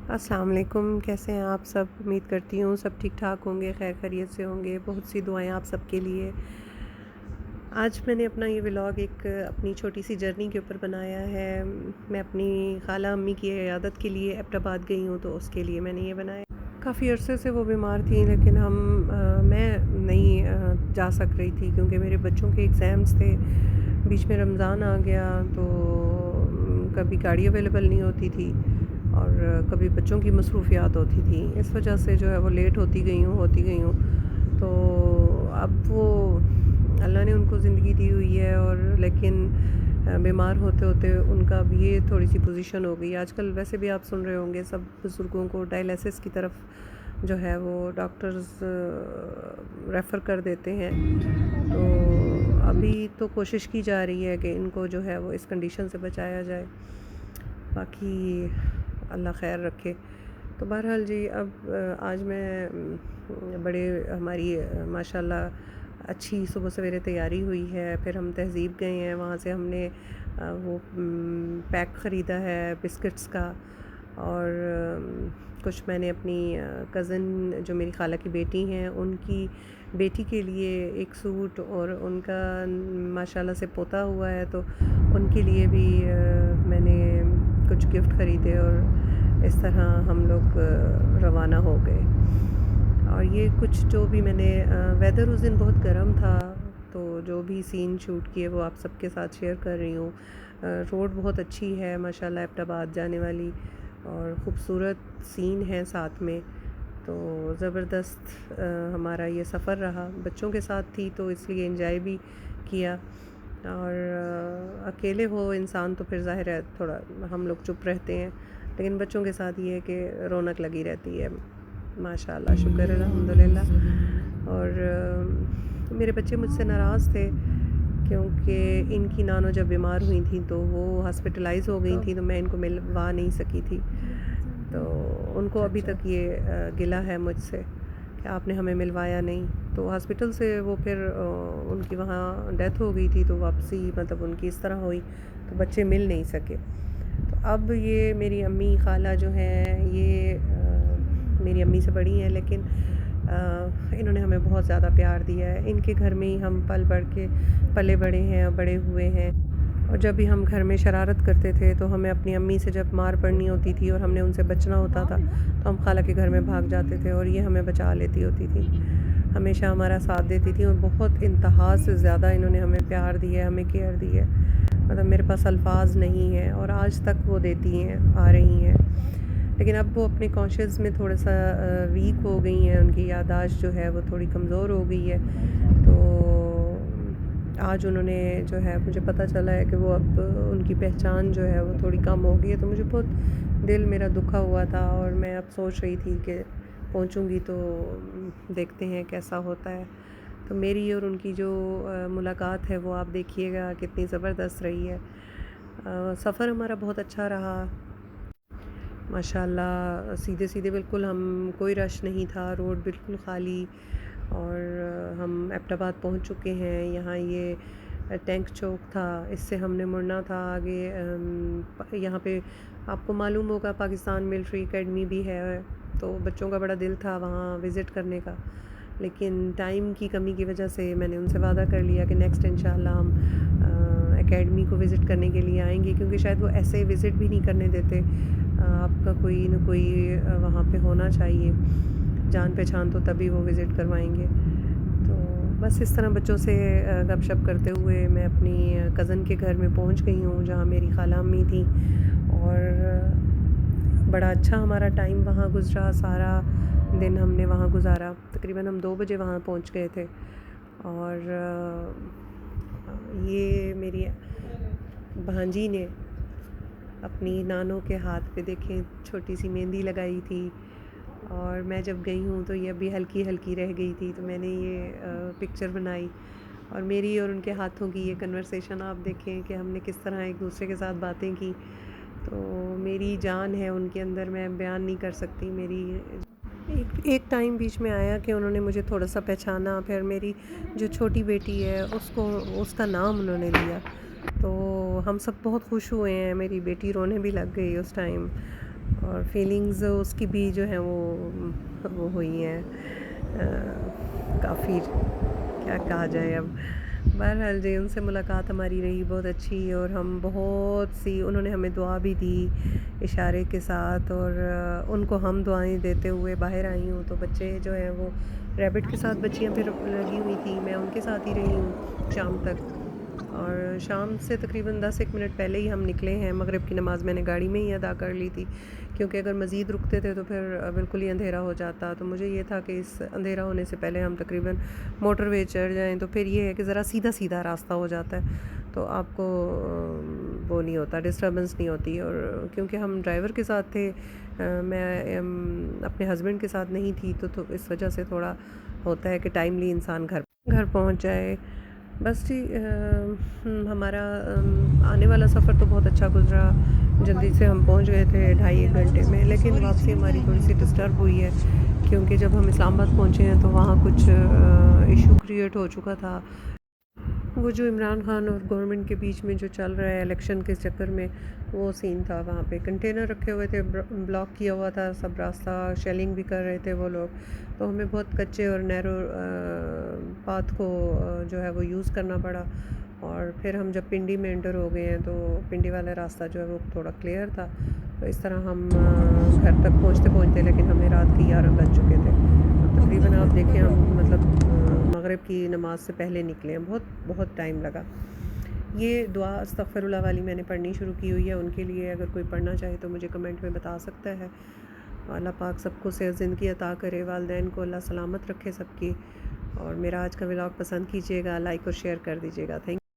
السلام علیکم، کیسے ہیں آپ سب؟ امید کرتی ہوں سب ٹھیک ٹھاک ہوں گے، خیر خیریت سے ہوں گے۔ بہت سی دعائیں آپ سب کے لیے۔ آج میں نے اپنا یہ ولاگ ایک اپنی چھوٹی سی جرنی کے اوپر بنایا ہے۔ میں اپنی خالہ امی کی عیادت کے لیے ایبٹ آباد گئی ہوں، تو اس کے لیے میں نے یہ بنایا۔ کافی عرصے سے وہ بیمار تھیں، لیکن میں نہیں جا سک رہی تھی کیونکہ میرے بچوں کے ایگزامز تھے۔ بیچ میں رمضان آ گیا تو کبھی گاڑی اویلیبل نہیں ہوتی تھی اور کبھی بچوں کی مصروفیات ہوتی تھیں، اس وجہ سے جو ہے وہ لیٹ ہوتی گئی ہوں۔ تو اب وہ اللہ نے ان کو زندگی دی ہوئی ہے، اور لیکن بیمار ہوتے ہوتے ان کا اب یہ تھوڑی سی پوزیشن ہو گئی۔ آج کل ویسے بھی آپ سن رہے ہوں گے، سب بزرگوں کو ڈائلیسس کی طرف جو ہے وہ ڈاکٹرز ریفر کر دیتے ہیں۔ تو ابھی تو کوشش کی جا رہی ہے کہ ان کو جو ہے وہ اس کنڈیشن سے بچایا جائے، باقی اللہ خیر رکھے۔ تو بہرحال جی، اب آج میں بڑے ہماری ماشاءاللہ اچھی صبح سویرے تیاری ہوئی ہے۔ پھر ہم تہذیب گئے ہیں، وہاں سے ہم نے وہ پیک خریدا ہے بسکٹس کا، اور کچھ میں نے اپنی کزن جو میری خالہ کی بیٹی ہیں ان کی بیٹی کے لیے ایک سوٹ، اور ان کا ماشاءاللہ سے پوتا ہوا ہے تو ان کے لیے بھی میں نے کچھ گفٹ خریدے، اور اس طرح ہم لوگ روانہ ہو گئے۔ اور یہ کچھ جو بھی میں نے ویدر اس دن بہت گرم تھا، تو جو بھی سین شوٹ کیے وہ آپ سب کے ساتھ شیئر کر رہی ہوں۔ روڈ بہت اچھی ہے ماشاءاللہ ایبٹ آباد جانے والی، اور خوبصورت سین ہے ساتھ میں، تو زبردست ہمارا یہ سفر رہا۔ بچوں کے ساتھ تھی تو اس لیے انجوائے بھی کیا، اور اکیلے ہو انسان تو پھر ظاہر ہے تھوڑا ہم لوگ چپ رہتے ہیں، لیکن بچوں کے ساتھ یہ ہے کہ رونق لگی رہتی ہے ماشاءاللہ، شکر الحمدللہ۔ اور میرے بچے مجھ سے ناراض تھے کیونکہ ان کی نانو جب بیمار ہوئی تھیں تو وہ ہاسپٹلائز ہو گئی تھیں، تو میں ان کو ملوا نہیں سکی تھی، تو ان کو ابھی تک یہ گلہ ہے مجھ سے کہ آپ نے ہمیں ملوایا نہیں۔ تو ہاسپٹل سے وہ پھر ان کی وہاں ڈیتھ ہو گئی تھی، تو واپسی مطلب ان کی اس طرح ہوئی تو بچے مل نہیں سکے۔ تو اب یہ میری امی خالہ جو ہیں، یہ میری امی سے بڑی ہیں، لیکن انہوں نے ہمیں بہت زیادہ پیار دیا ہے۔ ان کے گھر میں ہی ہم پلے بڑے ہیں اور بڑے ہوئے ہیں، اور جب بھی ہم گھر میں شرارت کرتے تھے تو ہمیں اپنی امی سے جب مار پڑنی ہوتی تھی اور ہم نے ان سے بچنا ہوتا تھا تو ہم خالہ کے گھر میں بھاگ جاتے تھے، اور یہ ہمیں بچا لیتی ہوتی تھی، ہمیشہ ہمارا ساتھ دیتی تھی، اور بہت انتہا سے زیادہ انہوں نے ہمیں پیار دیا ہے، ہمیں کیئر دی ہے، مطلب میرے پاس الفاظ نہیں ہیں، اور آج تک وہ دیتی ہیں، آ رہی ہیں۔ لیکن اب وہ اپنے کانشیس میں تھوڑا سا ویک ہو گئی ہیں، ان کی یادداشت جو ہے وہ تھوڑی کمزور ہو گئی ہے، تو آج انہوں نے جو ہے مجھے پتہ چلا ہے کہ وہ اب ان کی پہچان جو ہے وہ تھوڑی کم ہو گئی ہے، تو مجھے بہت دل میرا دکھا ہوا تھا، اور میں اب سوچ رہی تھی کہ پہنچوں گی تو دیکھتے ہیں کیسا ہوتا ہے۔ تو میری اور ان کی جو ملاقات ہے وہ آپ دیکھیے گا کتنی زبردست رہی ہے۔ سفر ہمارا بہت اچھا رہا ماشاءاللہ، سیدھے سیدھے بالکل، ہم کوئی رش نہیں تھا، روڈ بالکل خالی، اور ہم ایبٹ آباد پہنچ چکے ہیں۔ یہاں یہ ٹینک چوک تھا، اس سے ہم نے مڑنا تھا آگے۔ یہاں پہ آپ کو معلوم ہوگا پاکستان ملٹری اکیڈمی بھی ہے، تو بچوں کا بڑا دل تھا وہاں وزٹ کرنے کا، لیکن ٹائم کی کمی کی وجہ سے میں نے ان سے وعدہ کر لیا کہ نیکسٹ انشاءاللہ ہم اکیڈمی کو وزٹ کرنے کے لیے آئیں گے، کیونکہ شاید وہ ایسے وزٹ بھی نہیں کرنے دیتے، آپ کا کوئی نہ کوئی وہاں پہ ہونا چاہیے جان پہچان، تو تبھی وہ وزٹ کروائیں گے۔ تو بس اس طرح بچوں سے گپ شپ کرتے ہوئے میں اپنی کزن کے گھر میں پہنچ گئی ہوں جہاں میری خالہ امی تھیں، اور بڑا اچھا ہمارا ٹائم وہاں گزرا، سارا دن ہم نے وہاں گزارا، تقریباً ہم 2 بجے وہاں پہنچ گئے تھے۔ اور یہ میری بھانجی نے اپنی نانوں کے ہاتھ پہ دیکھیں چھوٹی سی مہندی لگائی تھی، اور میں جب گئی ہوں تو یہ ابھی ہلکی ہلکی رہ گئی تھی، تو میں نے یہ پکچر بنائی، اور میری اور ان کے ہاتھوں کی یہ کنورسیشن آپ دیکھیں کہ ہم نے کس طرح ایک دوسرے کے ساتھ باتیں کی، تو میری جان ہے ان کے اندر، میں بیان نہیں کر سکتی۔ میری ایک ٹائم بیچ میں آیا کہ انہوں نے مجھے تھوڑا سا پہچانا، پھر میری جو چھوٹی بیٹی ہے اس کا نام انہوں نے لیا، تو ہم سب بہت خوش ہوئے ہیں، میری بیٹی رونے بھی لگ گئی اس ٹائم، اور فیلنگز اس کی بھی جو ہیں وہ ہوئی ہیں کافی، کیا کہا جائے اب۔ بہرحال جی ان سے ملاقات ہماری رہی بہت اچھی، اور ہم بہت سی، انہوں نے ہمیں دعا بھی دی اشارے کے ساتھ، اور ان کو ہم دعائیں دیتے ہوئے باہر آئی ہوں۔ تو بچے جو ہیں وہ ریبٹ کے ساتھ، بچیاں پھر لگی ہوئی تھیں، میں ان کے ساتھ ہی رہی ہوں شام تک۔ اور شام سے تقریباً 10 منٹ پہلے ہی ہم نکلے ہیں، مغرب کی نماز میں نے گاڑی میں ہی ادا کر لی تھی، کیونکہ اگر مزید رکتے تھے تو پھر بالکل ہی اندھیرا ہو جاتا۔ تو مجھے یہ تھا کہ اس اندھیرا ہونے سے پہلے ہم تقریباً موٹر وے چڑھ جائیں، تو پھر یہ ہے کہ ذرا سیدھا سیدھا راستہ ہو جاتا ہے، تو آپ کو وہ نہیں ہوتا، ڈسٹربنس نہیں ہوتی۔ اور کیونکہ ہم ڈرائیور کے ساتھ تھے، میں اپنے ہسبینڈ کے ساتھ نہیں تھی، تو اس وجہ سے تھوڑا ہوتا ہے کہ ٹائملی انسان گھر پہنچ جائے۔ بس جی ہمارا آنے والا سفر تو بہت اچھا گزرا، جلدی سے ہم پہنچ گئے تھے 2.5 گھنٹے میں، لیکن واپسی ہماری تھوڑی سی ڈسٹرب ہوئی ہے، کیونکہ جب ہم اسلام آباد پہنچے ہیں تو وہاں کچھ ایشو کریٹ ہو چکا تھا۔ وہ جو عمران خان اور گورنمنٹ کے بیچ میں جو چل رہا ہے الیکشن کے چکر میں، وہ سین تھا۔ وہاں پہ کنٹینر رکھے ہوئے تھے، بلاک کیا ہوا تھا سب راستہ، شیلنگ بھی کر رہے تھے وہ لوگ، تو ہمیں بہت کچے اور نیرو پاتھ کو جو ہے وہ یوز کرنا پڑا۔ اور پھر ہم جب پنڈی میں انٹر ہو گئے ہیں تو پنڈی والا راستہ جو ہے وہ تھوڑا کلیئر تھا، تو اس طرح ہم گھر تک پہنچتے لیکن ہمیں رات کے 11 بج چکے تھے۔ تقریباً آپ دیکھیں ہم مطلب مغرب کی نماز سے پہلے نکلے ہیں، بہت ٹائم لگا۔ یہ دعا استغفر اللہ والی میں نے پڑھنی شروع کی ہوئی ہے ان کے لیے، اگر کوئی پڑھنا چاہے تو مجھے کمنٹ میں بتا سکتا ہے۔ اللہ پاک سب کو صحت زندگی عطا کرے، والدین کو اللہ سلامت رکھے سب کی۔ اور میرا آج کا ولاگ پسند کیجیے گا، لائک اور شیئر کر دیجیے گا۔ تھینک